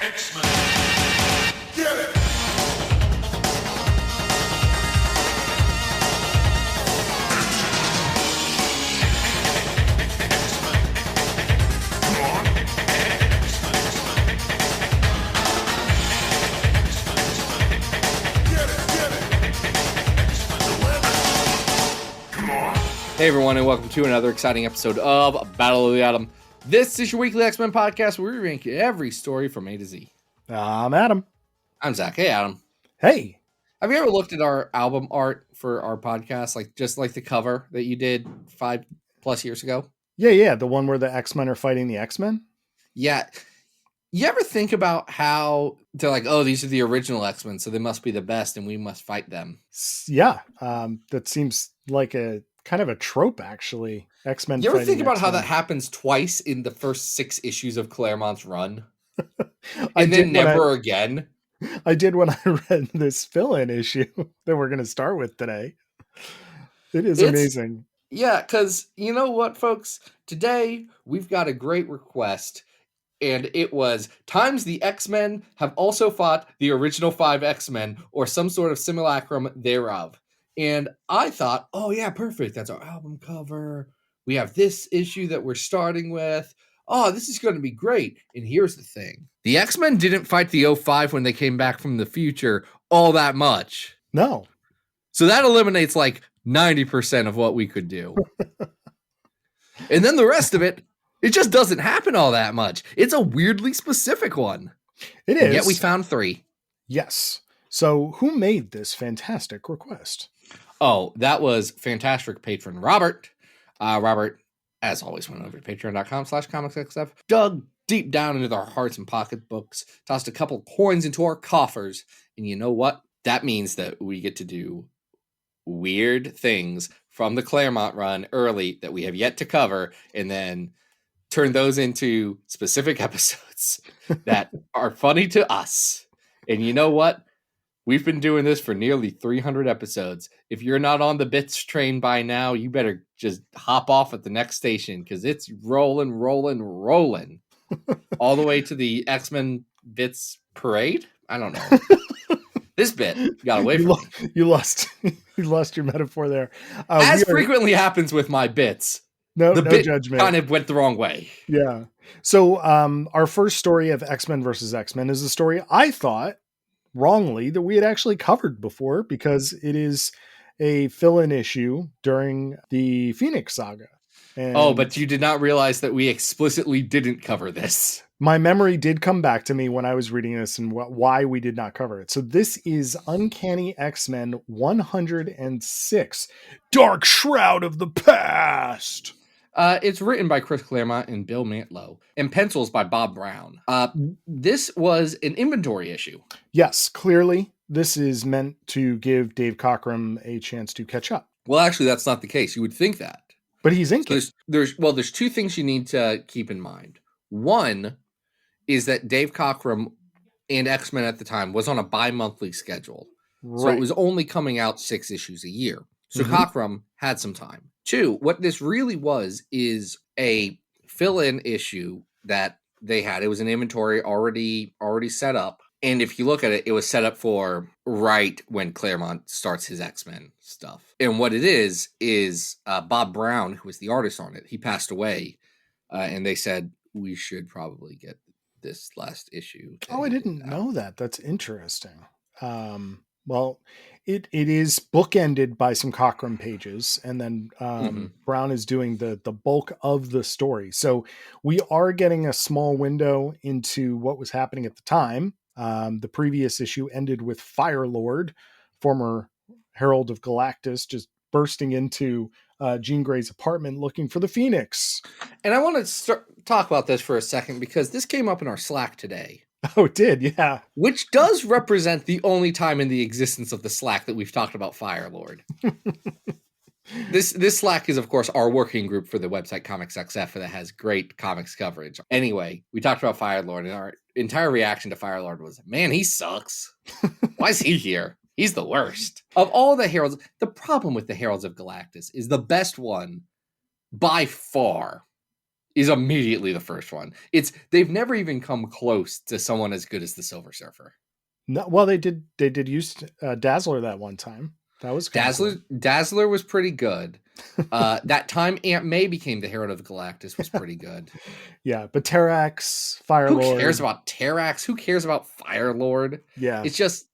X-Men. Get it! Hey everyone, and welcome to another exciting episode of Battle of the Atom. This is your weekly X-Men podcast where we rank every story from A to Z. I'm Adam. I'm Zach. Hey Adam. Hey. Have you ever looked at our album art for our podcast, just like the cover that you did 5+ years ago? Yeah, the one where the X-Men are fighting the X-Men? Yeah. You ever think about how they're like, oh, these are the original X-Men, so they must be the best and we must fight them? Yeah, that seems like a kind of a trope, actually. X-Men. You ever think about X-Men. how that happens twice in the first 6 issues of Claremont's run? I And then never again? I did when I read this fill-in issue that we're going to start with today. It's amazing. Yeah, because you know what, folks? Today, we've got a great request. And it was, times the X-Men have also fought the original 5 X-Men, or some sort of simulacrum thereof. And I thought, oh yeah, perfect. That's our album cover. We have this issue that we're starting with. Oh, this is going to be great. And here's the thing. The X-Men didn't fight the 05 when they came back from the future all that much. No. So that eliminates like 90% of what we could do. And then the rest of it, it just doesn't happen all that much. It's a weirdly specific one. It is. And yet we found 3. Yes. So who made this fantastic request? Oh, that was fantastic patron Robert. Robert, as always, went over to patreon.com/comicsxf, dug deep down into our hearts and pocketbooks, tossed a couple coins into our coffers. And you know what? That means that we get to do weird things from the Claremont run early that we have yet to cover, and then turn those into specific episodes that are funny to us. And you know what? We've been doing this for nearly 300 episodes. If you're not on the bits train by now, you better just hop off at the next station, because it's rolling all the way to the X-Men bits parade. I don't know. This bit got away from me. You lost your metaphor there. As frequently happens with my bits. No bit judgment. Kind of went the wrong way. Yeah. So our first story of X-Men versus X-Men is a story I thought wrongly that we had actually covered before, because it is a fill-in issue during the Phoenix saga. And but you did not realize that we explicitly didn't cover this. My memory did come back to me when I was reading this and why we did not cover it. So this is Uncanny X-Men 106, Dark Shroud of the Past. It's written by Chris Claremont and Bill Mantlo, and pencils by Bob Brown. This was an inventory issue. Yes, clearly this is meant to give Dave Cockrum a chance to catch up. Well, actually, that's not the case. You would think that. But he's inking. So there's 2 things you need to keep in mind. One is that Dave Cockrum and X-Men at the time was on a bi-monthly schedule. Right. So it was only coming out 6 issues a year. So Cockrum had some time. 2, what this really was is a fill-in issue that they had. It was an inventory already set up. And if you look at it, it was set up for right when Claremont starts his X-Men stuff. And what it is Bob Brown, who was the artist on it, he passed away. And they said, we should probably get this last issue. Oh, I didn't know that. That's interesting. Well, it is bookended by some Cockrum pages, and then Brown is doing the bulk of the story. So we are getting a small window into what was happening at the time. The previous issue ended with Firelord, former Herald of Galactus, just bursting into Jean Grey's apartment looking for the Phoenix. And I want to talk about this for a second, because this came up in our Slack today. Oh, it did, yeah. Which does represent the only time in the existence of the Slack that we've talked about Firelord. This Slack is, of course, our working group for the website Comics XF that has great comics coverage. Anyway, we talked about Firelord, and our entire reaction to Firelord was, man, he sucks. Why is he here? He's the worst. Of all the Heralds, the problem with the Heralds of Galactus is the best one, by far, is immediately the first one. They've never even come close to someone as good as the Silver Surfer. No, well, they did use Dazzler that one time. That was Dazzler was pretty good. That time Aunt May became the Herald of Galactus was pretty good. Yeah, but Terrax, Firelord. Who cares about Terrax? Who cares about Firelord? Yeah, it's just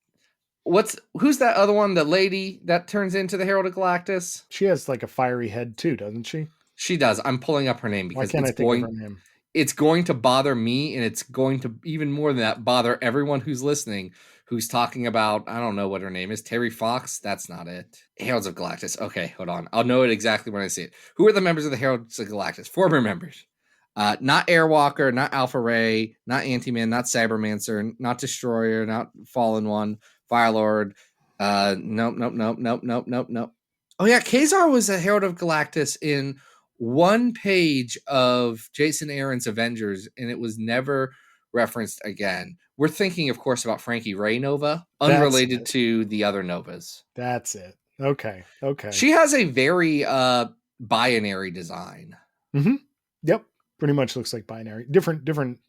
who's that other one? The lady that turns into the Herald of Galactus. She has like a fiery head too, doesn't she? She does. I'm pulling up her name because it's going to bother me, and it's going to, even more than that, bother everyone who's listening, who's talking about, I don't know what her name is, Terry Fox? That's not it. Heralds of Galactus. Okay, hold on. I'll know it exactly when I see it. Who are the members of the Heralds of Galactus? Former members. Not Airwalker, not Alpha Ray, not Anti-Man, not Cybermancer, not Destroyer, not Fallen One, Firelord. Nope. Oh yeah, Kazar was a Herald of Galactus in one page of Jason Aaron's Avengers, and it was never referenced again. We're thinking, of course, about Frankie Ray Nova, unrelated to the other Novas. That's it. Okay. She has a very binary design. Mm-hmm. Yep. Pretty much looks like binary. Different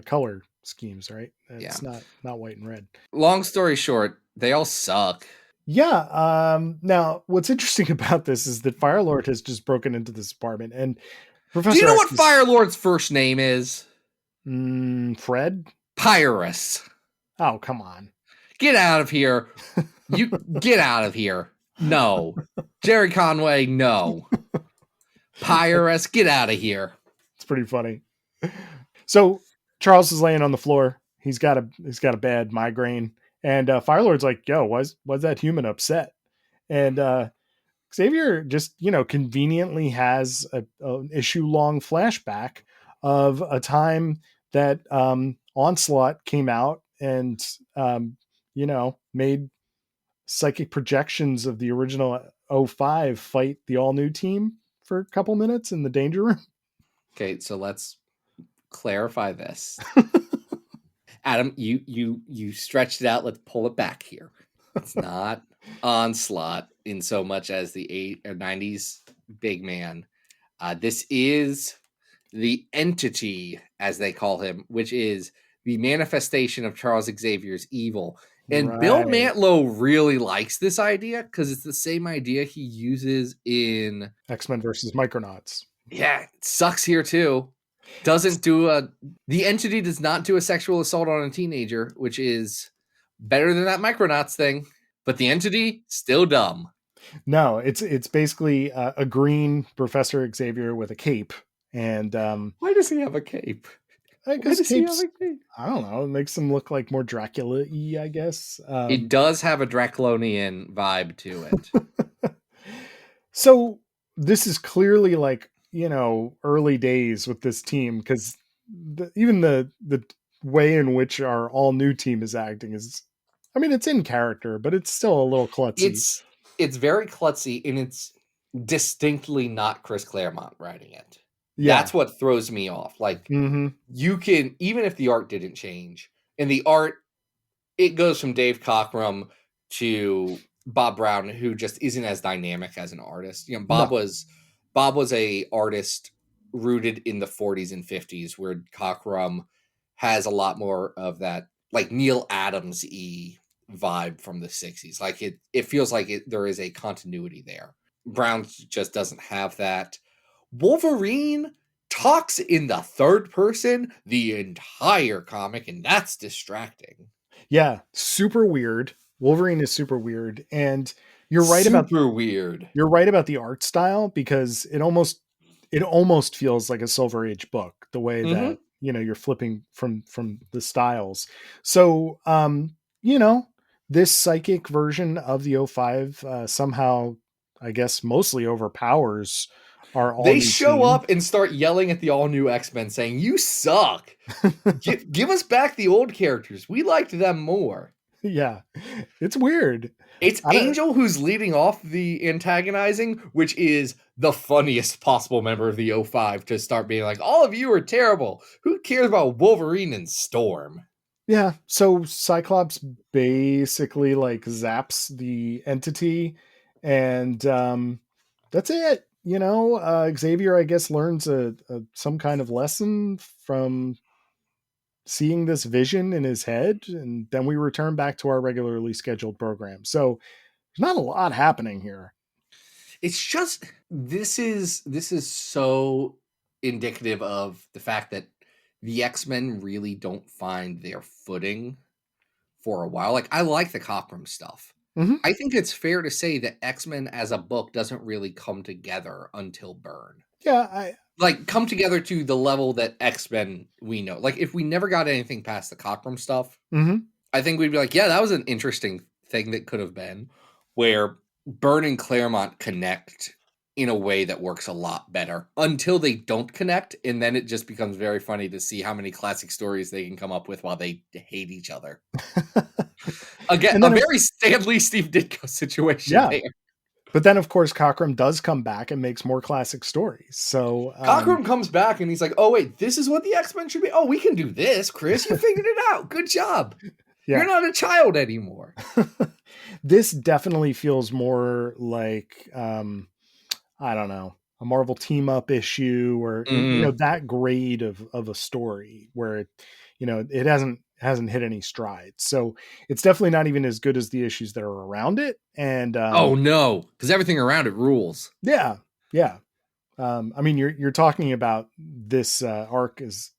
color schemes, right? It's not white and red. Long story short, they all suck. Yeah. Now, what's interesting about this is that Firelord has just broken into this apartment, and Professor. Do you know what Firelord's first name is? Fred? Pyrus. Oh, come on. Get out of here. You get out of here. No. Jerry Conway, no. Pyrus, get out of here. It's pretty funny. So Charles is laying on the floor. He's got a bad migraine. And Firelord's like, yo, was that human upset? And Xavier just, conveniently has an issue-long flashback of a time that Onslaught came out and, made psychic projections of the original 05 fight the all-new team for a couple minutes in the danger room. Okay, so let's clarify this. Adam, you stretched it out. Let's pull it back here. It's not Onslaught in so much as the 80s or 90s big man. This is the entity, as they call him, which is the manifestation of Charles Xavier's evil. And right. Bill Mantlo really likes this idea because it's the same idea he uses in X-Men versus Micronauts. Yeah, it sucks here too. The entity does not do a sexual assault on a teenager, which is better than that Micronauts thing. But the entity, still dumb. No, it's basically a green Professor Xavier with a cape. And why does he have a cape? Because capes, I don't know, it makes him look like more Dracula-y, I guess. It does have a Draclonian vibe to it. So this is clearly like, early days with this team, because even the way in which our all new team is acting is, it's in character, but it's still a little klutzy. It's very klutzy, and it's distinctly not Chris Claremont writing it. Yeah. That's what throws me off. Like, you can, even if the art didn't change, and the art, it goes from Dave Cockrum to Bob Brown, who just isn't as dynamic as an artist. Bob was a artist rooted in the 40s and 50s, where Cockrum has a lot more of that, like Neil Adams-y vibe from the 60s. Like it feels like there is a continuity there. Brown just doesn't have that. Wolverine talks in the third person the entire comic, and that's distracting. Yeah, super weird. Wolverine is super weird, and you're right about the art style, because it almost feels like a Silver Age book, the way that you're flipping from the styles. So this psychic version of the 05 somehow, I guess, mostly overpowers our all. They show up and start yelling at the all new X-Men, saying, "You suck! give us back the old characters. We liked them more." Yeah, it's weird. It's Angel who's leading off the antagonizing, which is the funniest possible member of the 05 to start being like, all of you are terrible. Who cares about Wolverine and Storm? Yeah, so Cyclops basically like zaps the entity, and that's it. Xavier, I guess, learns some kind of lesson from seeing this vision in his head, and then we return back to our regularly scheduled program. So there's not a lot happening here. It's just this is so indicative of the fact that the X-Men really don't find their footing for a while. Like, I like the Cockrum stuff. Mm-hmm. I think it's fair to say that X-Men as a book doesn't really come together until Burn. Yeah, come together to the level that X-Men we know. Like, if we never got anything past the Cockrum stuff, mm-hmm. I think we'd be like, yeah, that was an interesting thing that could have been, where Byrne and Claremont connect in a way that works a lot better until they don't connect. And then it just becomes very funny to see how many classic stories they can come up with while they hate each other. Again, a very Stan Lee, Steve Ditko situation there. But then, of course, Cockrum does come back and makes more classic stories. So Cockrum comes back and he's like, oh, wait, this is what the X-Men should be? Oh, we can do this, Chris. You figured it out. Good job. Yeah. You're not a child anymore. This definitely feels more like, I don't know, a Marvel team-up issue, or that grade of a story where it hasn't hit any strides. So it's definitely not even as good as the issues that are around it. And oh no, because everything around it rules. Yeah. I mean, you're talking about this arc as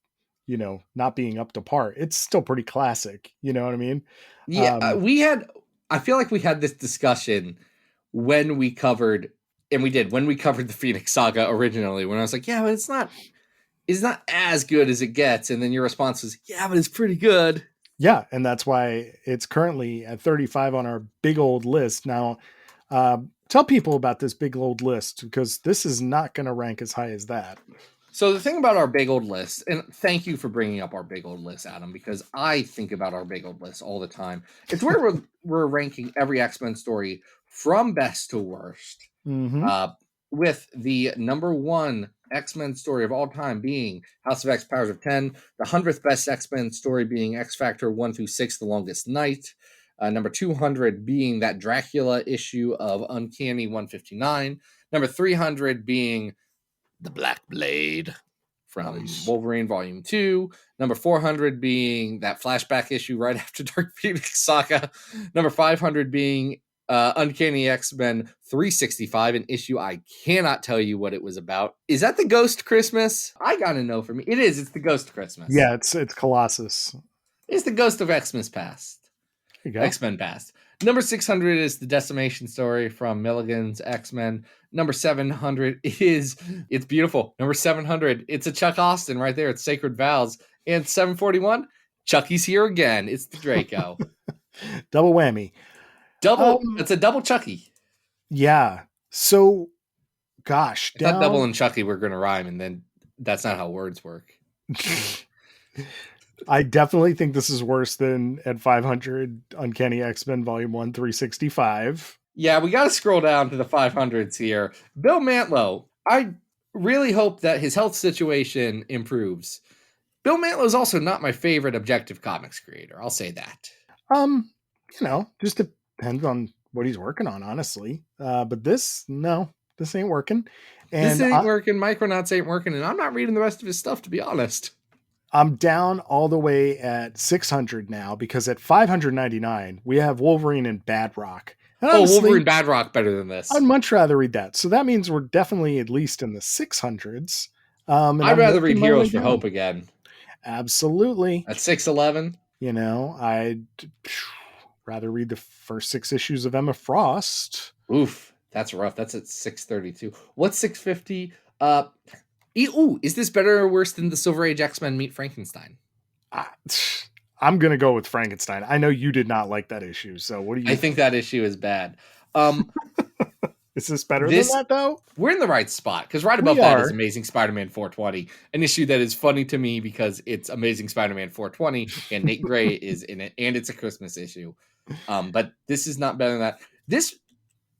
not being up to par. It's still pretty classic. You know what I mean? Yeah, I feel like we had this discussion when we covered the Phoenix Saga originally, when I was like, yeah, but it's not as good as it gets. And then your response was, yeah, but it's pretty good. Yeah. And that's why it's currently at 35 on our big old list. Now, tell people about this big old list, because this is not going to rank as high as that. So the thing about our big old list, and thank you for bringing up our big old list, Adam, because I think about our big old list all the time. It's where we're ranking every X-Men story from best to worst, with the number one X-Men story of all time being House of X, Powers of 10, the 100th best X-Men story being X Factor 1 through 6, The Longest Night, number 200 being that Dracula issue of Uncanny 159, number 300 being The Black Blade from Wolverine Volume 2. Number 400 being that flashback issue right after Dark Phoenix Saga. Number 500 being Uncanny X-Men 365, an issue I cannot tell you what it was about. Is that the Ghost Christmas? I gotta know for me. It is. It's the Ghost Christmas. Yeah, it's Colossus. It's the Ghost of Xmas Past. There you go. X-Men Past. Number 600 is the Decimation story from Milligan's X-Men. Number 700 it's beautiful. Number 700, it's a Chuck Austin right there. It's Sacred Vows. And 741, Chucky's here again. It's the Draco. Double whammy. It's a double Chucky. Yeah. So, gosh. I thought double and Chucky were going to rhyme, and then that's not how words work. I definitely think this is worse than at 500 Uncanny X-Men Volume 1 365. Yeah, we got to scroll down to the 500s here. Bill Mantlo, I really hope that his health situation improves. Bill Mantlo is also not my favorite Objective Comics creator. I'll say that. Just depends on what he's working on, honestly. But this ain't working. And this ain't working. Micronauts ain't working, and I'm not reading the rest of his stuff, to be honest. I'm down all the way at 600 now, because at 599 we have Wolverine and Bad Rock. And honestly, Wolverine Bad Rock better than this. I'd much rather read that. So that means we're definitely at least in the 600s. I'd rather read Heroes for Hope again. Absolutely. At 611. I'd rather read the first 6 issues of Emma Frost. Oof, that's rough. That's at 632. What's 650? Is this better or worse than the Silver Age X-Men meet Frankenstein? I'm going to go with Frankenstein. I know you did not like that issue, so what do you... I think that issue is bad. Is this better than that, though? We're in the right spot, because right above that is Amazing Spider-Man 420, an issue that is funny to me because it's Amazing Spider-Man 420, and Nate Gray is in it, and it's a Christmas issue. But this is not better than that. This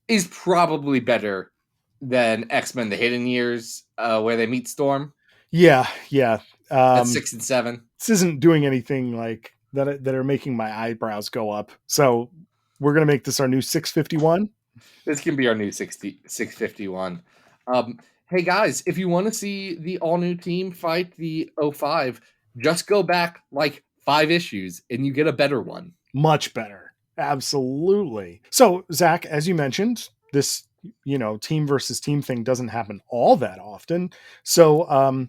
is probably better than X-Men The Hidden Years, where they meet Storm. Yeah. That's 6 and 7. This isn't doing anything like that are making my eyebrows go up. So we're going to make this our new 651. This can be our new 651. Hey guys, if you want to see the all new team fight the '05, just go back like 5 issues and you get a better one. Much better. Absolutely. So, Zach, as you mentioned, this team versus team thing doesn't happen all that often. So,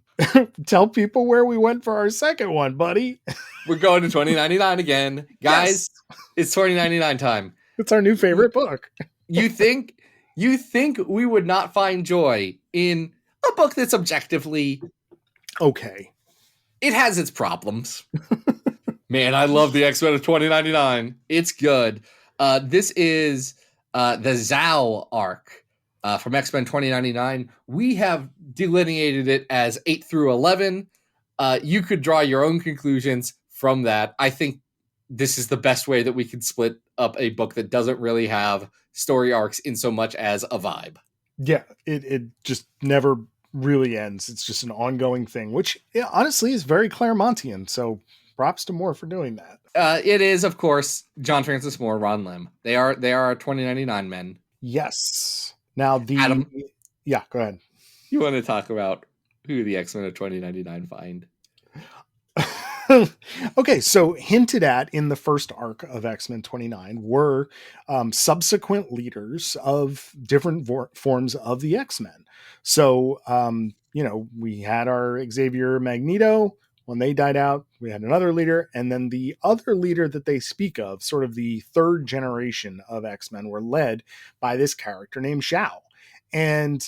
tell people where we went for our second one, buddy. We're going to 2099 again, guys. Yes. It's 2099 time. It's our new favorite book. You think we would not find joy in a book that's objectively okay? It has its problems. Man, I love the X-Men of 2099. It's good. This is the Zhao arc from X-Men 2099. We have delineated it as 8 through 11. You could draw your own conclusions from that. I think this is the best way that we can split up a book that doesn't really have story arcs in so much as a vibe. Yeah, it just never really ends. It's just an ongoing thing, which honestly is very Claremontian. So props to Moore for doing that. It is, of course, John Francis Moore, Ron Lim. They are our 2099 men. Yes. Now Adam, yeah, go ahead. You want to talk about who the X-Men of 2099 find? Okay, so hinted at in the first arc of X-Men 29 were subsequent leaders of different forms of the X-Men. So, we had our Xavier Magneto. When they died out, we had another leader. And then the other leader that they speak of, sort of the third generation of X-Men, were led by this character named Zhao. And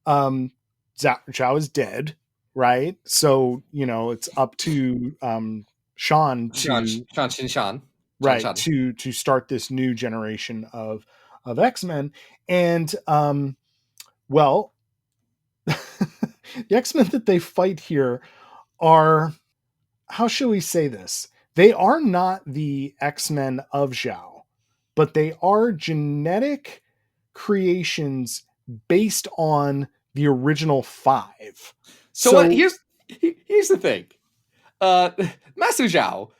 Zhao is dead. Right. So, it's up to Sean right to start this new generation of X-Men. And well, the X-Men that they fight here are, how shall we say this? They are not the X-Men of Zhao, but they are genetic creations based on the original 5. So here's the thing. Master Zhao,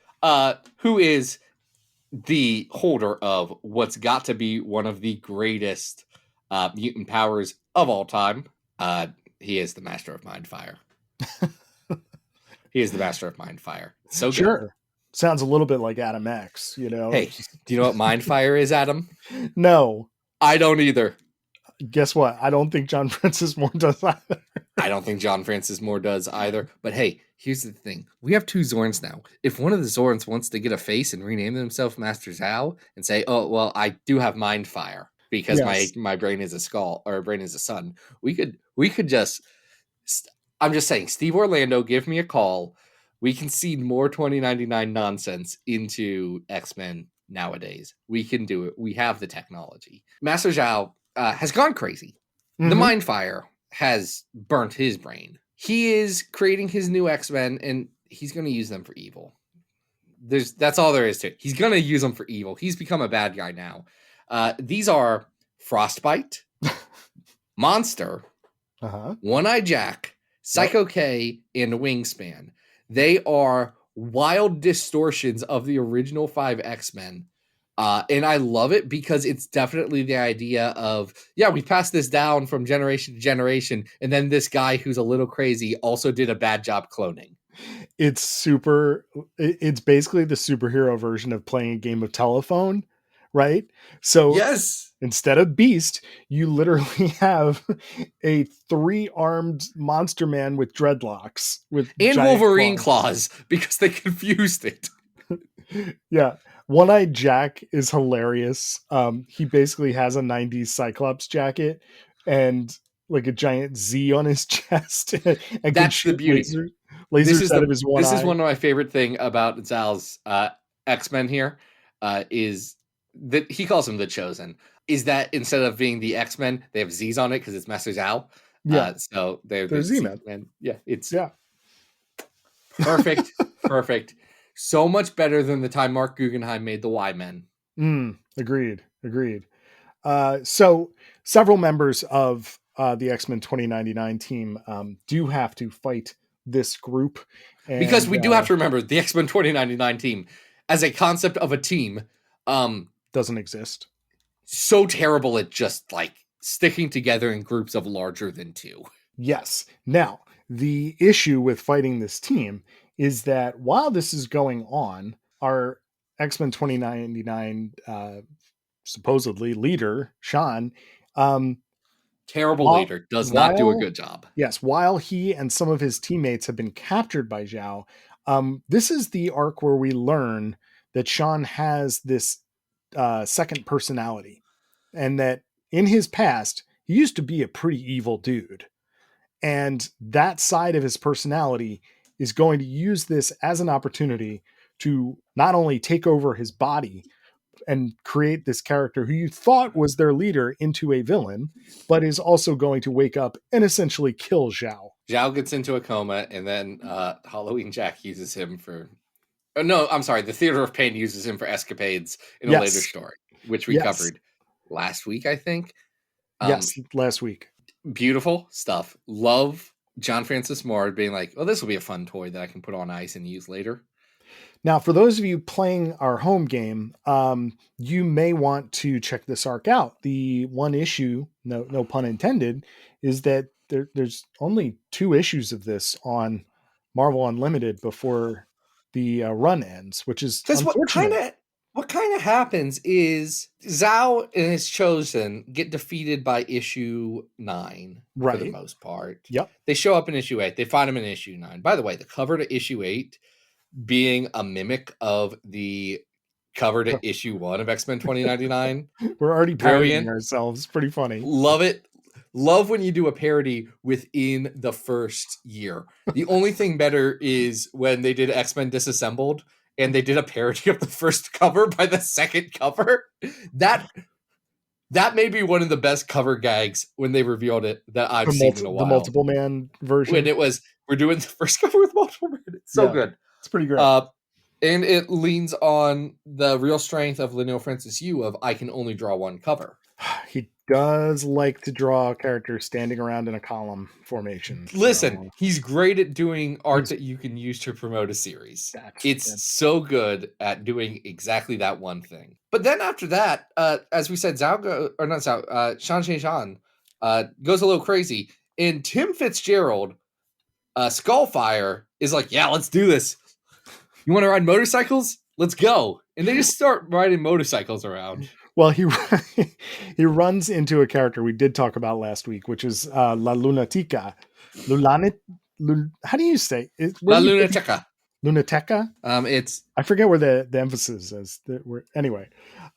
who is the holder of what's got to be one of the greatest mutant powers of all time. He is the master of Mind Fire. He is the master of Mind Fire. So good. Sure. Sounds a little bit like Adam X, Hey, do you know what Mind Fire is, Adam? No. I don't either. Guess what? I don't think John Francis Moore does either. I don't think John Francis Moore does either. But hey, here's the thing. We have 2 Zorns now. If one of the Zorns wants to get a face and rename himself Master Zhao and say, oh, well, I do have Mind Fire because my brain is a skull or brain is a sun. We could just, I'm just saying, Steve Orlando, give me a call. We can seed more 2099 nonsense into X-Men nowadays. We can do it. We have the technology. Master Zhao has gone crazy. Mm-hmm. The Mind Fire has burnt his brain. He is creating his new X-Men and he's going to use them for evil. That's all there is to it. He's going to use them for evil. He's become a bad guy now. These are Frostbite, Monster, One-Eyed Jack, Psycho K, and Wingspan. They are wild distortions of the original 5 X-Men. And I love it because it's definitely the idea of, we passed this down from generation to generation. And then this guy who's a little crazy also did a bad job cloning. It's basically the superhero version of playing a game of telephone, right? So yes, instead of Beast, you literally have a 3-armed monster man with dreadlocks and Wolverine claws because they confused it. Yeah. One-Eyed Jack is hilarious. He basically has a 90s Cyclops jacket and like a giant Z on his chest. And that's the beauty. Lasers out of his one eye. This is one of my favorite thing about Zal's X-Men here is that he calls them the Chosen. Is that instead of being the X-Men, they have Z's on it because it's Master Zal. Yeah. So they're Z-Men. Yeah, it's perfect. Perfect. So much better than the time Mark Guggenheim made the Y-Men. Agreed. So several members of the X-Men 2099 team do have to fight this group. And, because we do have to remember the X-Men 2099 team as a concept of a team doesn't exist. So terrible it just like sticking together in groups of larger than 2. Yes. Now, the issue with fighting this team is that while this is going on, our X-Men 2099 supposedly leader, Sean, Terrible while, leader, does not do a good job. Yes, while he and some of his teammates have been captured by Zhao, this is the arc where we learn that Sean has this second personality, and that in his past, he used to be a pretty evil dude. And that side of his personality is going to use this as an opportunity to not only take over his body and create this character who you thought was their leader into a villain, but is also going to wake up and essentially kill Zhao. Zhao gets into a coma, and then Halloween Jack uses him for... Oh, no, I'm sorry. The Theater of Pain uses him for escapades in a later story, which we covered last week, I think. Yes, last week. Beautiful stuff. Love John Francis Moore being like, oh, this will be a fun toy that I can put on ice and use later. Now, for those of you playing our home game, you may want to check this arc out. The one issue, no pun intended, is that there's only 2 issues of this on Marvel Unlimited before the run ends, which is unfortunate. What kind of happens is Zhao and his Chosen get defeated by issue 9 for the most part. Yep. They show up in issue 8. They find him in issue 9. By the way, the cover to issue 8 being a mimic of the cover to issue 1 of X-Men 2099. We're already parodying ourselves. Pretty funny. Love it. Love when you do a parody within the first year. The only thing better is when they did X-Men Disassembled and they did a parody of the first cover by the second cover. That may be one of the best cover gags when they revealed it that I've seen in a while. The multiple man version. When it was, we're doing the first cover with multiple man. It's so good. It's pretty great. And it leans on the real strength of Leinil Francis Yu of I can only draw one cover. He does like to draw characters standing around in a column formation. Listen, he's great at doing art that you can use to promote a series. It's so good at doing exactly that one thing. But then after that, as we said, Sean Shan goes a little crazy. And Tim Fitzgerald, Skullfire, is like, yeah, let's do this. You want to ride motorcycles? Let's go. And they just start riding motorcycles around. Well, he runs into a character we did talk about last week, which is La Lunatica. How do you say it? La Lunatica. Lunatica? It's... I forget where the emphasis is. Anyway.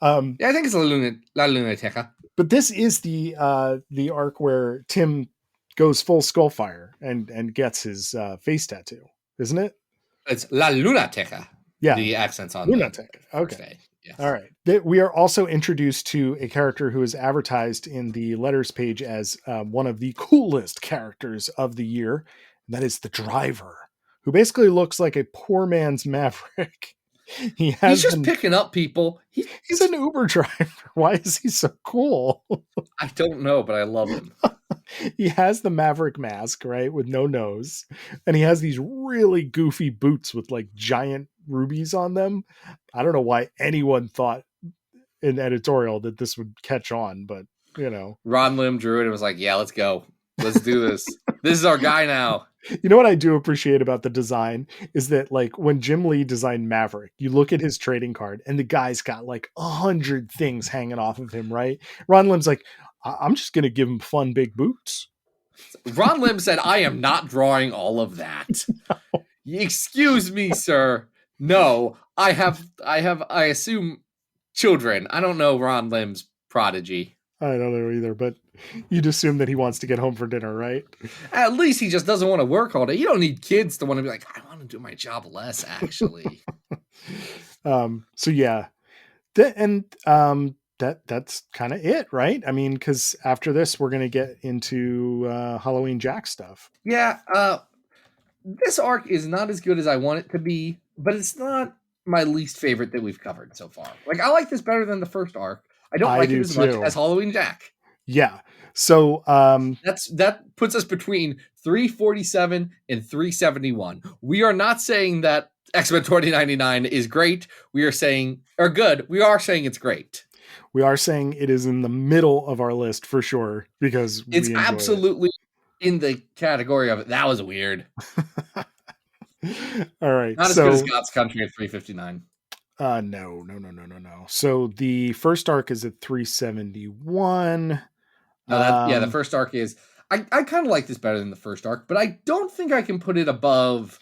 Yeah, I think it's La Lunatica. But this is the arc where Tim goes full Skullfire and gets his face tattoo, isn't it? It's La Lunatica. Yeah. The accent's on Lunatica. Okay. Yes. All right. We are also introduced to a character who is advertised in the letters page as one of the coolest characters of the year. And that is the driver, who basically looks like a poor man's Maverick. He's just picking up people. He's an Uber driver. Why is he so cool? I don't know, but I love him. He has the Maverick mask, right, with no nose. And he has these really goofy boots with like giant rubies on them. I don't know why anyone thought in editorial that this would catch on, but you know. Ron Lim drew it and was like, yeah, let's go. Let's do this. This is our guy now. You know what I do appreciate about the design is that like when Jim Lee designed Maverick, you look at his trading card and the guy's got like 100 things hanging off of him, right? Ron Lim's like, I'm just going to give him fun big boots. Ron Lim said, I am not drawing all of that. No. Excuse me, sir. No, I assume children. I don't know Ron Lim's prodigy. I don't know either, but you'd assume that he wants to get home for dinner, right? At least he just doesn't want to work all day. You don't need kids to want to be like, I want to do my job less, actually. So yeah. That's kind of it, right? I mean, because after this, we're going to get into Halloween Jack stuff. Yeah. This arc is not as good as I want it to be, but it's not my least favorite that we've covered so far. Like, I like this better than the first arc. I don't like it as much as Halloween Jack. Yeah. So that puts us between 347 and 371. We are not saying that X-Men 2099 is great. We are saying, or good. We are saying it's great. We are saying it is in the middle of our list for sure because It's we enjoy absolutely in the category of it. That was weird. it. All right. Not as good as God's Country at 359. No. So the first arc is at 371. No, the first arc is. I kind of like this better than the first arc, but I don't think I can put it above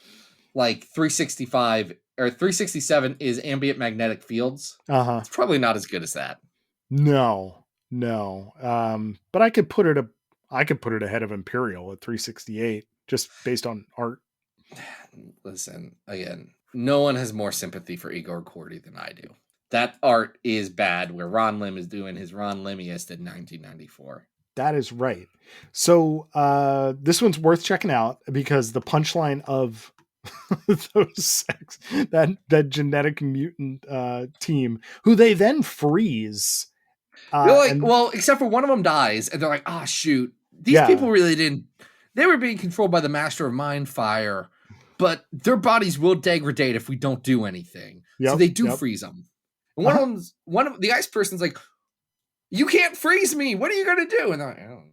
like 365 or 367 is Ambient Magnetic Fields. It's probably not as good as that. No. But I could put it ahead of Imperial at 368 just based on art. Listen, again, no one has more sympathy for Igor Cordy than I do. That art is bad where Ron Lim is doing his Ron Limiest in 1994. That is right. So this one's worth checking out because the punchline of that genetic mutant team, who they then freeze. Except for one of them dies, and they're like, "Ah, shoot! These people really didn't. They were being controlled by the Master of Mind Fire, but their bodies will degrade if we don't do anything. So they do freeze them. And one of the ice person's like, "You can't freeze me. What are you gonna do?" And they're like, "Oh,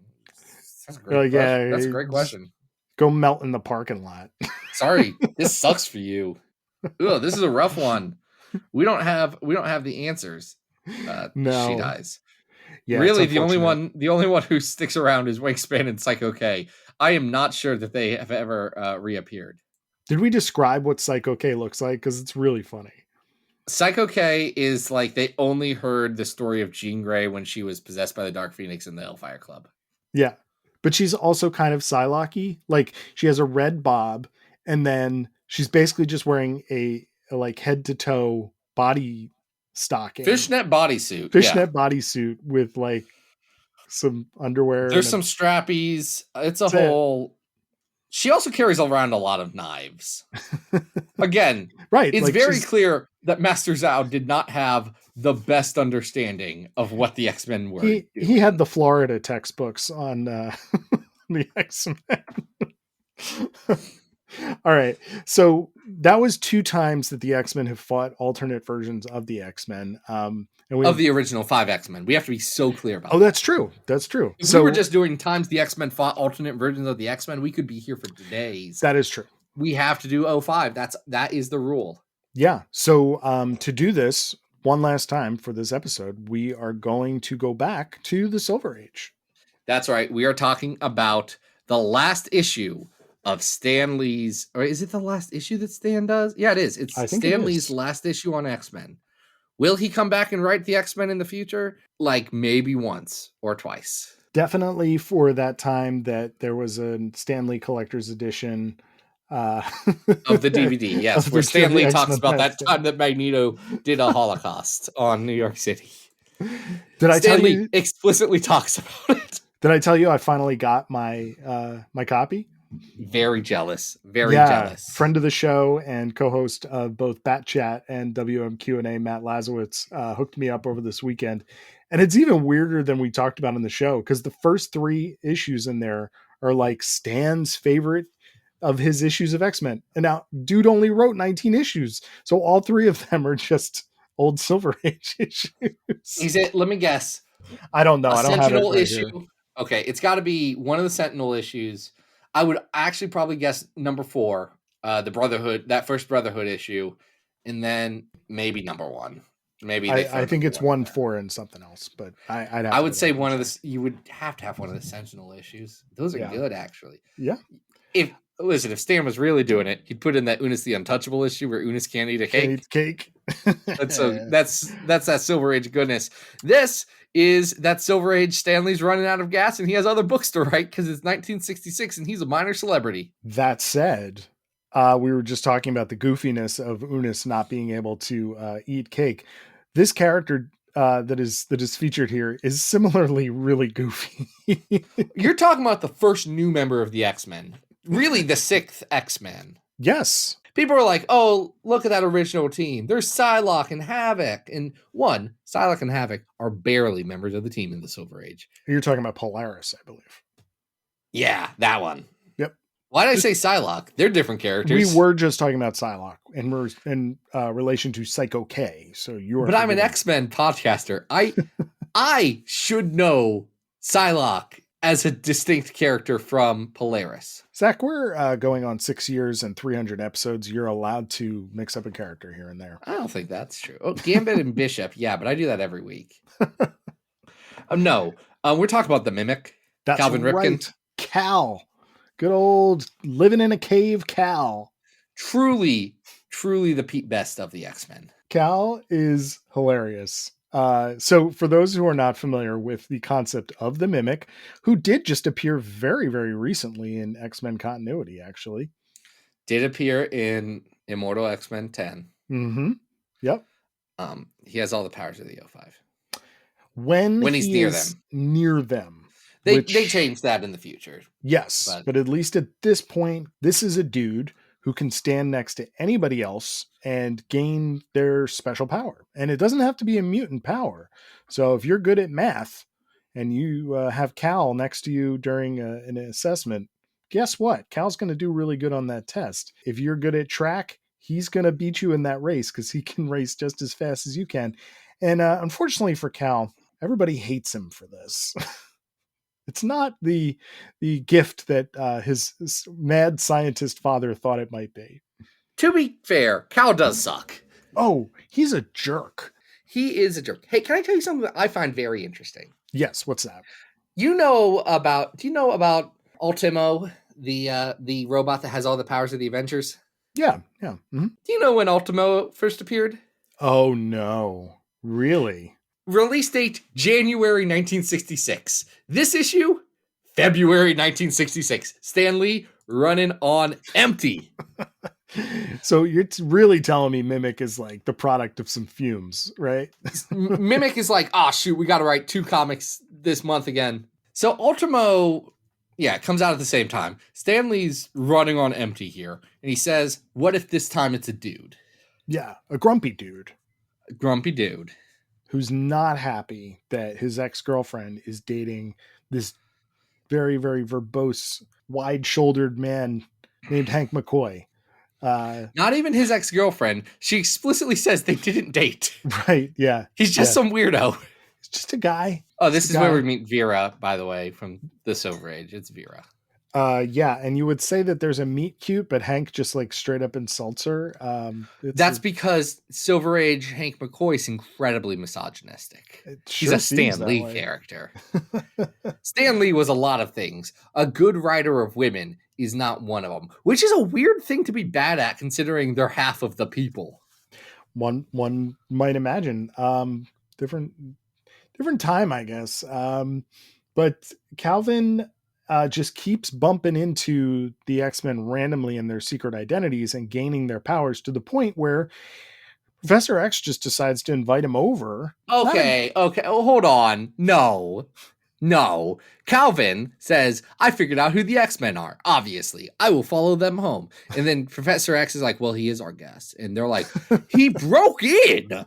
that's a great question. That's a great question. Go melt in the parking lot." Sorry, this sucks for you. Ugh, this is a rough one. We don't have the answers. No, she dies. Yeah, really, the only one who sticks around is Wingspan and Psycho K. I am not sure that they have ever reappeared. Did we describe what Psycho K looks like? Because it's really funny. Psycho K is like they only heard the story of Jean Grey when she was possessed by the Dark Phoenix in the Hellfire Club. Yeah, but she's also kind of Psylocke-y. Like she has a red bob, and then she's basically just wearing a like head to toe body stocking, fishnet bodysuit with like some underwear. There's some strappies. It's a whole. She also carries around a lot of knives. Again, right? It's like very clear that Master Zhao did not have the best understanding of what the X-Men were. He had the Florida textbooks on the X-Men. All right. So that was 2 times that the X-Men have fought alternate versions of the X-Men. Of the original 5 X-Men. We have to be so clear about that. That's true. That's true. If we were just doing times the X-Men fought alternate versions of the X-Men, we could be here for days. That is true. We have to do 05. That is the rule. Yeah. So to do this one last time for this episode, we are going to go back to the Silver Age. That's right. We are talking about the last issue of Stan Lee's, or is it the last issue that Stan does? Yeah, it is. It's Stan Lee's last issue on X-Men. Will he come back and write the X-Men in the future? Like maybe once or twice. Definitely for that time that there was a Stan Lee Collector's Edition of the DVD, yes, where Stan Lee talks about that time that Magneto did a Holocaust on New York City. Stan Lee explicitly talks about it. Did I tell you I finally got my my copy? Very jealous. Very jealous. Friend of the show and co-host of both Bat Chat and WMQ&A, Matt Lazowitz, hooked me up over this weekend. And it's even weirder than we talked about in the show because the first 3 issues in there are like Stan's favorite of his issues of X-Men. And now dude only wrote 19 issues. So all 3 of them are just old Silver Age issues. Is it? Let me guess. I don't know. I don't have it right issue. Here. Okay. It's got to be one of the Sentinel issues. I would actually probably guess number 4, the Brotherhood, that first Brotherhood issue, and then maybe number 1. Maybe I think it's 1, 4, and something else. But I would say one of the. You would have to have one of the Sentinel issues. Those are good, actually. Yeah. If Stan was really doing it, he'd put in that Unis the Untouchable issue where Unis can't eat a cake. That's that Silver Age goodness. This is that Silver Age Stanley's running out of gas and he has other books to write because it's 1966 and he's a minor celebrity. That said, we were just talking about the goofiness of Unis not being able to eat cake. This character that is featured here is similarly really goofy. You're talking about the first new member of the X-Men. Really, the 6th X-Men. Yes. People are like, oh, look at that original team. There's Psylocke and Havoc. And Psylocke and Havoc are barely members of the team in the Silver Age. You're talking about Polaris, I believe. Yeah, that one. Yep. Why did I say Psylocke? They're different We characters. were just talking about Psylocke and we're in relation to Psycho K. So you are. But I'm an forgiven. X-Men podcaster. I should know Psylocke as a distinct character from Polaris. Zach, we're going on 6 years and 300 episodes. You're allowed to mix up a character here and there. I don't think that's true. Oh, Gambit and Bishop, yeah, but I do that every week. No, we're talking about the Mimic. That's Calvin Ripken. right. Cal. Good old living in a cave Cal. Truly the Pete Best of the X-Men. Cal is hilarious. So for those who are not familiar with the concept of the Mimic, who did just appear very, very recently in X-Men continuity, actually. Did appear in Immortal X-Men 10. Mm-hmm. Yep. He has all the powers of the O5. When he's near them. They change that in the future. Yes, but at least at this point, this is a dude who can stand next to anybody else and gain their special power. And it doesn't have to be a mutant power. So if you're good at math and you have Cal next to you during an assessment, guess what? Cal's going to do really good on that test. If you're good at track, he's going to beat you in that race because he can race just as fast as you can. And unfortunately for Cal, everybody hates him for this. It's not the gift that his mad scientist father thought it might be. To be fair, Cal does suck. Oh, he's a jerk. He is a jerk. Hey, can I tell you something that I find very interesting? Yes, what's that? Do you know about Ultimo, the robot that has all the powers of the Avengers? Yeah. Mm-hmm. Do you know when Ultimo first appeared? Oh, no. Really? Release date, January 1966. This issue, February 1966. Stan Lee running on empty. So you're really telling me Mimic is like the product of some fumes, right? Mimic is like, oh, shoot, we got to write 2 comics this month again. So Ultimo, it comes out at the same time. Stan Lee's running on empty here. And he says, what if this time it's a dude? Yeah, a grumpy dude. A grumpy dude. Who's not happy that his ex-girlfriend is dating this very, very verbose, wide-shouldered man named Hank McCoy. Not even his ex-girlfriend. She explicitly says they didn't date. Right, yeah. He's just some weirdo. He's just a guy. Oh, this is where we meet Vera, by the way, from the Silver Age. It's Vera. Yeah, and you would say that there's a meet cute, but Hank just like straight up insults her. That's because Silver Age Hank McCoy is incredibly misogynistic. He's a Stan Lee character. Stan Lee was a lot of things. A good writer of women is not one of them, which is a weird thing to be bad at considering they're half of the people. One might imagine. Different time, I guess. But Calvin just keeps bumping into the X-Men randomly in their secret identities and gaining their powers to the point where Professor X just decides to invite him over. Okay. Oh, hold on. No. Calvin says, I figured out who the X-Men are. Obviously, I will follow them home. And then Professor X is like, well, he is our guest. And they're like, he broke in.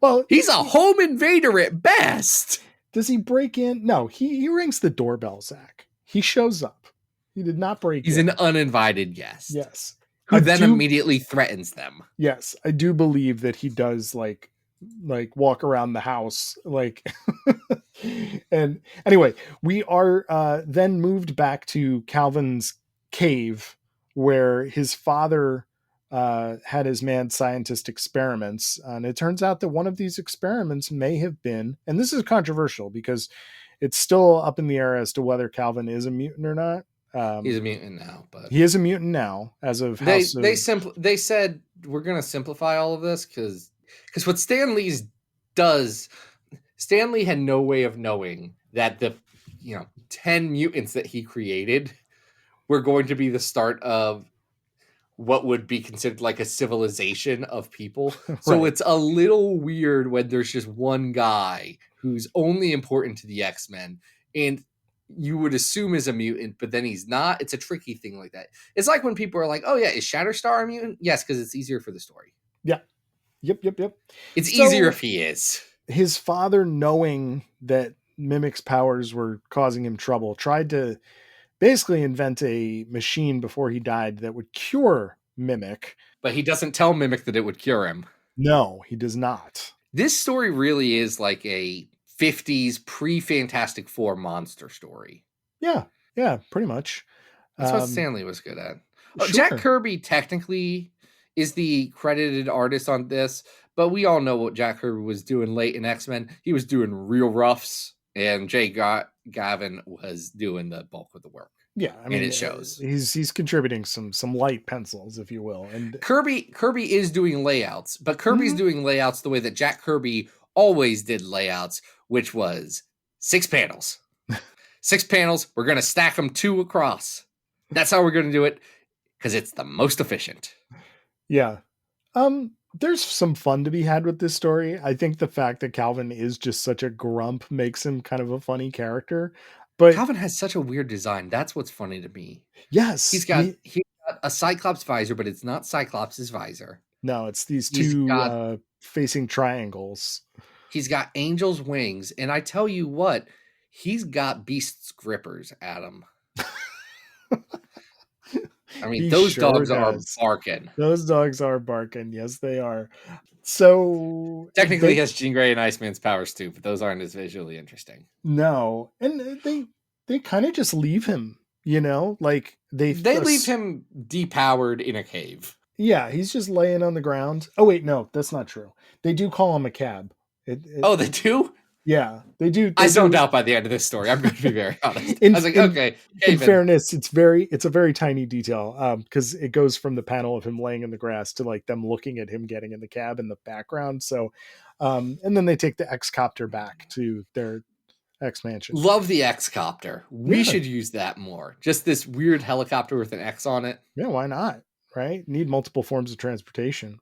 Well, he's a home invader at best. Does he break in? No, he rings the doorbell, Zach. He shows up. He did not break in. He's an uninvited guest. Yes. Who then immediately threatens them. Yes. I do believe that he does like walk around the house. And anyway, we are then moved back to Calvin's cave where his father had his mad scientist experiments. And it turns out that one of these experiments may have been, and this is controversial because it's still up in the air as to whether Calvin is a mutant or not. He's a mutant now, but he is a mutant now as of they said we're going to simplify all of this because what Stan Lee does, Stan Lee had no way of knowing that the 10 mutants that he created were going to be the start of what would be considered like a civilization of people. Right. So it's a little weird when there's just one guy who's only important to the X-Men and you would assume is a mutant, but then he's not. It's a tricky thing like that. It's like when people are like, oh yeah, is Shatterstar a mutant? Yes, because it's easier for the story. Yeah. Yep. It's easier if he is. His father, knowing that Mimic's powers were causing him trouble, tried to basically invent a machine before he died that would cure Mimic. But he doesn't tell Mimic that it would cure him. No, he does not. This story really is like a 50s pre-Fantastic Four monster story. Yeah, pretty much. That's what Stanley was good at. Oh, Sure. Jack Kirby technically is the credited artist on this, but we all know what Jack Kirby was doing late in X-Men. He was doing real roughs, and Jay Gavin was doing the bulk of the work. Yeah, I mean, it shows. He's contributing some light pencils, if you will. And Kirby is doing layouts, but Kirby's doing layouts the way that Jack Kirby always did layouts, which was 6 panels. 6 panels. We're going to stack them 2 across. That's how we're going to do it, because it's the most efficient. Yeah. There's some fun to be had with this story. I think the fact that Calvin is just such a grump makes him kind of a funny character. But Calvin has such a weird design. That's what's funny to me. Yes. He's got a Cyclops visor, but it's not Cyclops' visor. No, it's these two facing triangles. He's got Angel's wings. And I tell you what, he's got Beast's grippers, Adam. I mean, those dogs are barking. Those dogs are barking. Yes, they are. So technically, he has Jean Grey and Iceman's powers too, but those aren't as visually interesting. No, and they kind of just leave him. You know, like they leave him depowered in a cave. Yeah, he's just laying on the ground. Oh wait, no, that's not true. They do call him a cab. They do. Yeah, they do. I zoned out by the end of this story. I'm going to be very honest. I was like, okay. In fairness, it's a very tiny detail because it goes from the panel of him laying in the grass to like them looking at him getting in the cab in the background. So, and then they take the X-copter back to their X-mansion. Love the X-copter. We should use that more. Just this weird helicopter with an X on it. Yeah, why not? Right? Need multiple forms of transportation.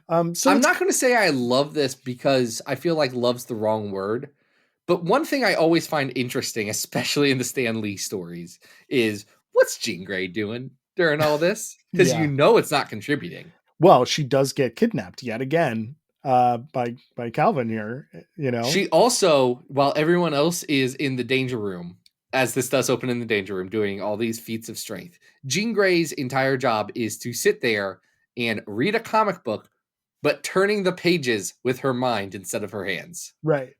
So I'm not going to say I love this because I feel like love's the wrong word. But one thing I always find interesting, especially in the Stan Lee stories, is what's Jean Grey doing during all this? Because you know it's not contributing. Well, she does get kidnapped yet again by Calvin here. You know, she also, while everyone else is in the danger room, as this does open in the danger room, doing all these feats of strength, Jean Grey's entire job is to sit there and read a comic book, but turning the pages with her mind instead of her hands. Right.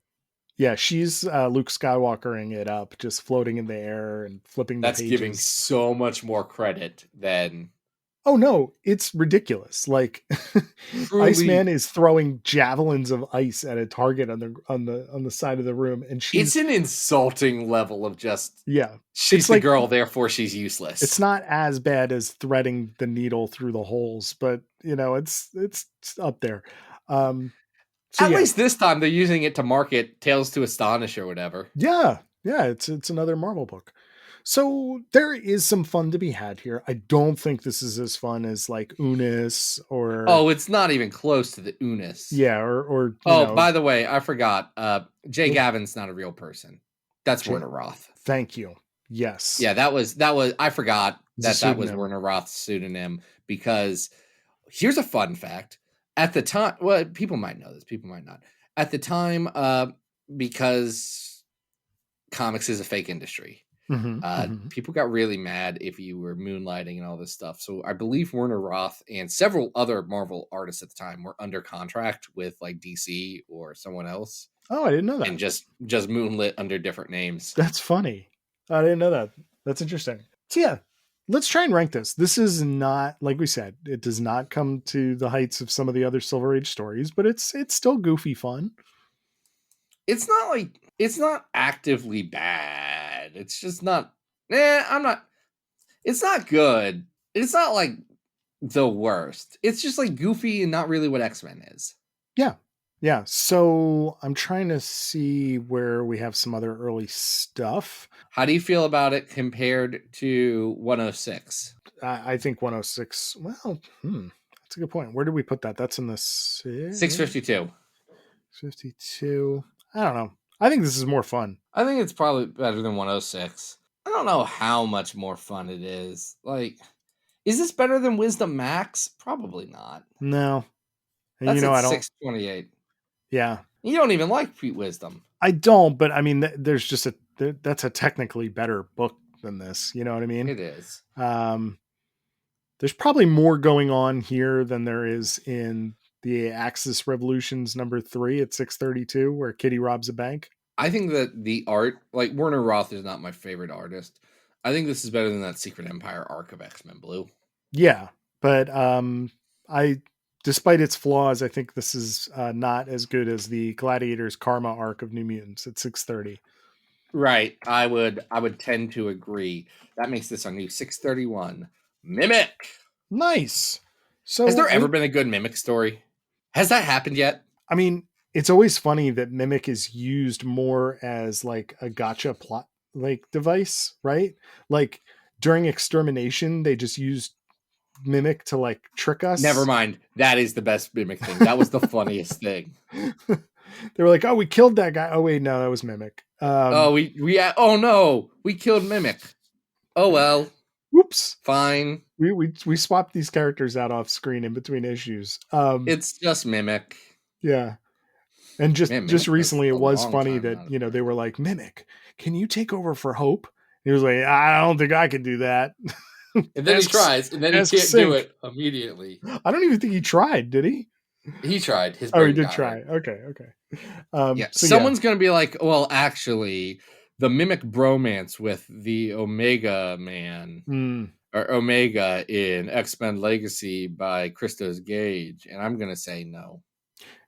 Yeah, she's Luke Skywalkering it up, just floating in the air and flipping the pages. That's giving so much more credit than... Oh no, it's ridiculous. Like Iceman is throwing javelins of ice at a target on the side of the room, and it's an insulting level of just she's the girl, therefore she's useless. It's not as bad as threading the needle through the holes, but you know, it's up there. At least this time they're using it to market Tales to Astonish or whatever. Yeah, it's another Marvel book. So there is some fun to be had here. I don't think this is as fun as like Unis or... Oh, it's not even close to the Unis. Yeah, or by the way, I forgot. Jay Gavin's not a real person. That's Werner Roth. Thank you. Yes. Yeah, that was I forgot that was Werner Roth's pseudonym, because here's a fun fact. At the time, well, people might know this, people might not. At the time, because comics is a fake industry, people got really mad if you were moonlighting and all this stuff. So I believe Werner Roth and several other Marvel artists at the time were under contract with like DC or someone else. Oh, I didn't know that. And just moonlit under different names. That's funny. I didn't know that. That's interesting. So yeah, let's try and rank this. This is not, like we said, it does not come to the heights of some of the other Silver Age stories, but it's still goofy fun. It's not actively bad. It's just not, it's not good. It's not like the worst. It's just like goofy and not really what X-Men is. Yeah. Yeah. So I'm trying to see where we have some other early stuff. How do you feel about it compared to 106? I think 106, well, that's a good point. Where did we put that? That's in the 652. 52. I don't know. I think this is more fun. I think it's probably better than 106. I don't know how much more fun it is. Like, is this better than Wisdom Max? Probably not. No. And that's I don't. 628. Yeah. You don't even like Pete Wisdom. I don't, but I mean, there's just that's a technically better book than this. You know what I mean? It is. There's probably more going on here than there is in the Axis Revolutions #3 at 632, where Kitty robs a bank. I think that the art, like Werner Roth is not my favorite artist. I think this is better than that Secret Empire arc of X-Men Blue. Yeah, but despite its flaws, I think this is not as good as the Gladiators Karma arc of New Mutants at 630. Right. I would tend to agree. That makes this our new 631 Mimic. Nice. So has there ever been a good Mimic story? Has that happened yet? I mean, it's always funny that Mimic is used more as like a gotcha plot like device, right? Like during Extermination, they just used Mimic to like trick us. Never mind. That is the best Mimic thing. That was the funniest thing. They were like, "Oh, we killed that guy." Oh wait, no, that was Mimic. Oh no, we killed Mimic. Oh well. Whoops. Fine. We swapped these characters out off screen in between issues. It's just Mimic. Yeah. And just recently it was funny that, they were like, "Mimic, can you take over for Hope?" He was like, "I don't think I can do that." And then he tries, and then he can't do it immediately. I don't even think he tried, did he? He tried. His he did try. Okay. Someone's going to be like, well, actually, the Mimic bromance with the Omega Man or Omega in X-Men Legacy by Christos Gage, and I'm going to say no.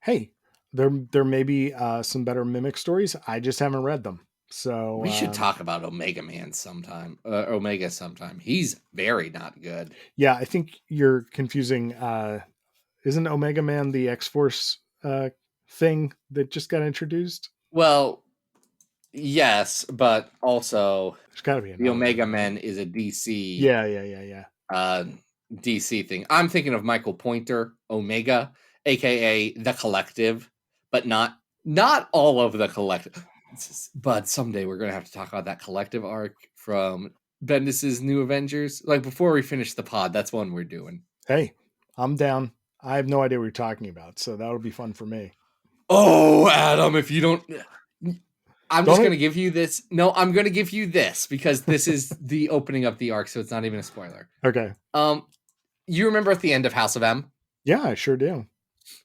Hey, there may be some better Mimic stories. I just haven't read them. So we should talk about Omega sometime. He's very not good. Yeah, I think you're confusing. Isn't Omega Man the X-Force thing that just got introduced? Well, yes, but also there's got to be the Omega Man is a DC. Yeah. DC thing. I'm thinking of Michael Pointer, Omega, aka the Collective, but not all of the Collective. But someday we're gonna have to talk about that Collective arc from Bendis's New Avengers. Like before we finish the pod, that's one we're doing. Hey, I'm down. I have no idea what you're talking about, so that would be fun for me. Oh, Adam, if you don't, I'm just gonna give you this. No, I'm gonna give you this because this is the opening of the arc, so it's not even a spoiler. Okay. You remember at the end of House of M? Yeah, I sure do.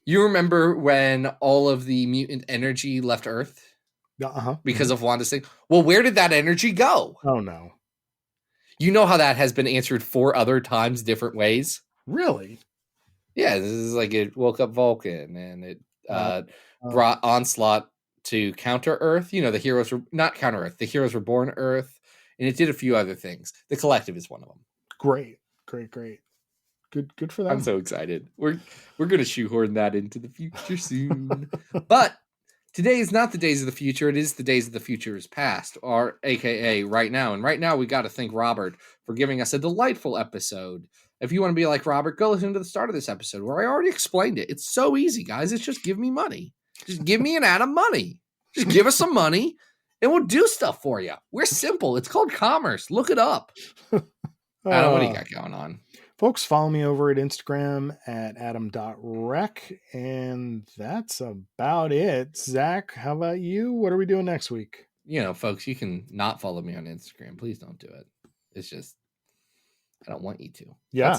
You remember when all of the mutant energy left Earth? Because of Wanda's thing. Well, where did that energy go? Oh no. You know how that has been answered 4 other times different ways? Really? Yeah, this is like it woke up Vulcan and it brought Onslaught to counter Earth. The heroes were not counter Earth. The heroes were born Earth, and it did a few other things. The Collective is one of them. Great. Good for them. I'm so excited. We're going to shoehorn that into the future soon. But today is not the days of the future. It is the days of the future's past, or AKA right now. And right now, we got to thank Robert for giving us a delightful episode. If you want to be like Robert, go listen to the start of this episode where I already explained it. It's so easy, guys. It's just give me money. Just give me and Adam money. Just give us some money and we'll do stuff for you. We're simple. It's called commerce. Look it up. Adam, what do you got going on? Folks, follow me over at Instagram at adam.rec. And that's about it. Zach, how about you? What are we doing next week? Folks, you can not follow me on Instagram. Please don't do it. It's just, I don't want you to. Yeah.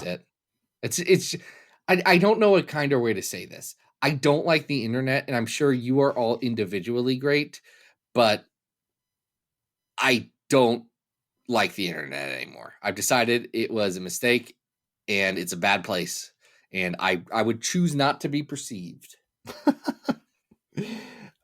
That's it. I don't know a kinder way to say this. I don't like the internet, and I'm sure you are all individually great, but I don't like the internet anymore. I've decided it was a mistake, and it's a bad place, and I would choose not to be perceived.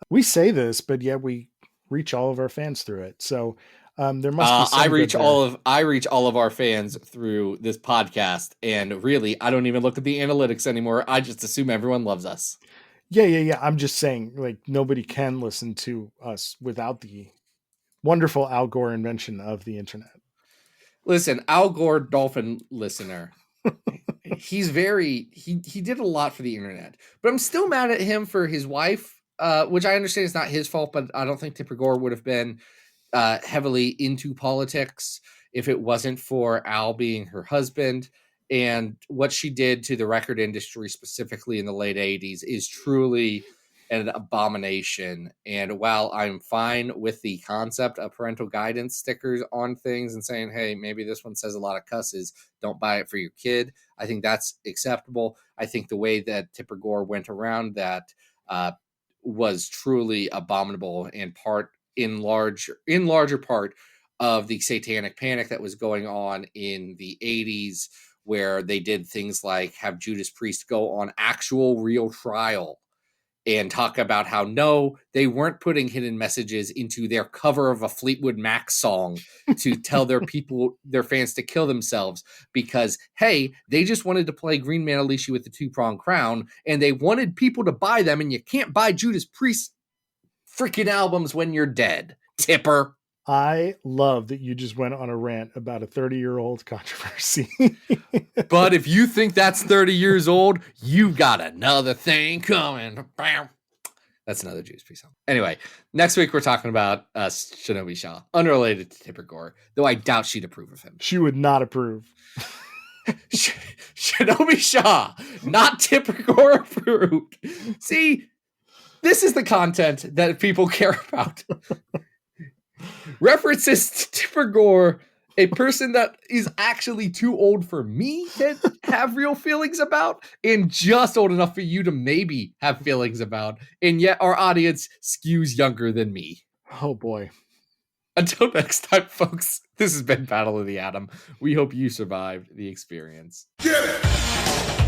We say this, but yet we reach all of our fans through it. So there must be I reach all of our fans through this podcast, and really, I don't even look at the analytics anymore. I just assume everyone loves us. Yeah. I'm just saying, like, nobody can listen to us without the wonderful Al Gore invention of the internet. Listen, Al Gore, dolphin listener. He did a lot for the internet, but I'm still mad at him for his wife, which I understand is not his fault, but I don't think Tipper Gore would have been heavily into politics if it wasn't for Al being her husband. And what she did to the record industry, specifically in the late 80s, is truly an abomination. And while I'm fine with the concept of parental guidance stickers on things and saying, hey, maybe this one says a lot of cusses, don't buy it for your kid, I think that's acceptable. I think the way that Tipper Gore went around that was truly abominable and larger part of the satanic panic that was going on in the 80s, where they did things like have Judas Priest go on actual real trial and talk about how, no, they weren't putting hidden messages into their cover of a Fleetwood Mac song to tell their fans to kill themselves because, hey, they just wanted to play Green Man Alicia with the two-pronged crown, and they wanted people to buy them, and you can't buy Judas Priest freaking albums when you're dead, Tipper. I love that you just went on a rant about a 30-year-old controversy. But if you think that's 30 years old, you got another thing coming. That's another Judas Priest song. Anyway, next week we're talking about Shinobi Shaw, unrelated to Tipper Gore, though I doubt she'd approve of him. She would not approve. Shinobi Shaw, not Tipper Gore approved. See, this is the content that people care about. References to Tipper Gore, a person that is actually too old for me to have real feelings about, and just old enough for you to maybe have feelings about, and yet our audience skews younger than me. Oh boy. Until next time, folks, this has been Battle of the Atom. We hope you survived the experience. Get it!